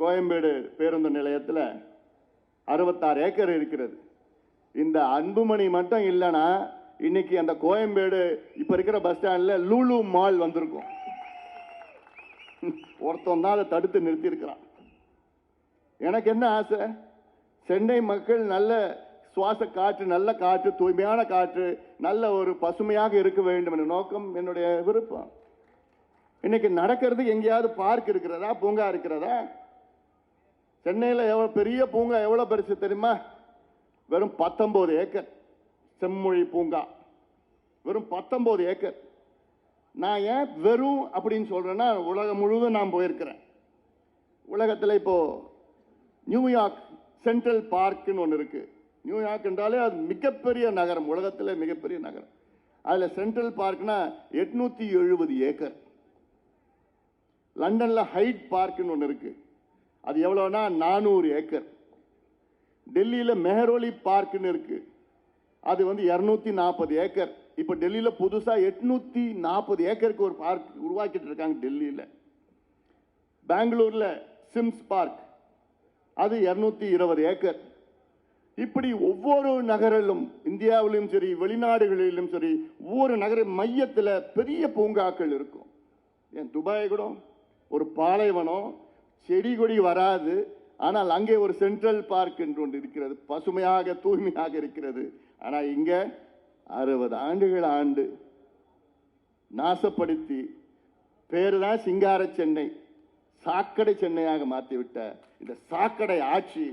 கோயம்பேடு பேருந்து நிலையத்தில் 66 ஏக்கர் இருக்கிறது. இந்த அன்புமணி மட்டும் இல்லைன்னா இன்னைக்கு அந்த கோயம்பேடு இப்ப இருக்கிற பஸ் ஸ்டாண்ட்ல லூலு மால் வந்திருக்கும். ஒருத்தன் தான் அதை தடுத்து நிறுத்தி இருக்கிறான். எனக்கு என்ன ஆசை, சென்னை மக்கள் நல்ல சுவாச காற்று, நல்ல காற்று, தூய்மையான காற்று, நல்ல ஒரு பசுமையாக இருக்க வேண்டும் என்ற நோக்கம் என்னுடைய விருப்பம். இன்னைக்கு நடக்கிறதுக்கு எங்கேயாவது பார்க் இருக்கிறதா, பூங்கா இருக்கிறதா? சென்னையில் எவ்வளவு பெரிய பூங்கா, எவ்வளவு பெருசு தெரியுமா? வெறும் 19 ஏக்கர் செம்மொழி பூங்கா, வெறும் 19 ஏக்கர். நான் ஏன் வெறும் அப்படின்னு சொல்றேன்னா, உலகம் முழுவதும் நான் போயிருக்கிறேன். உலகத்தில் இப்போ நியூயார்க் சென்ட்ரல் பார்க்னு ஒன்று இருக்கு. நியூயார்க் என்றாலே அது மிகப்பெரிய நகரம், உலகத்தில் மிகப்பெரிய நகரம். அதில் சென்ட்ரல் பார்க்னா 870 ஏக்கர். லண்டன்ல ஹைட் பார்க்னு ஒன்று இருக்கு, அது எவ்வளோனா 400 ஏக்கர். டெல்லியில் மெஹரோலி பார்க்னு இருக்கு, அது 240 ஏக்கர். இப்போ டெல்லியில் புதுசாக 840 ஏக்கருக்கு ஒரு பார்க் உருவாக்கிட்டு இருக்காங்க டெல்லியில். பெங்களூர்ல சிம்ஸ் பார்க், அது 220 ஏக்கர். இப்படி ஒவ்வொரு நகரிலும், இந்தியாவிலும் சரி வெளிநாடுகளிலும் சரி, ஒவ்வொரு நகர மையத்தில் பெரிய பூங்காக்கள் இருக்கும். ஏன் துபாய் கூட ஒரு பாலைவனம், செடி கொடி வராது, ஆனால் அங்கே ஒரு சென்ட்ரல் பார்க் என்று ஒன்று இருக்கிறது, பசுமையாக தூய்மையாக இருக்கிறது. ஆனால் இங்க 60 ஆண்டுகள் ஆண்டு நாசப்படுத்தி பேரு தான் சிங்கார சென்னை, சாக்கடை சென்னையாக மாற்றிவிட்ட இந்த சாக்கடை ஆட்சி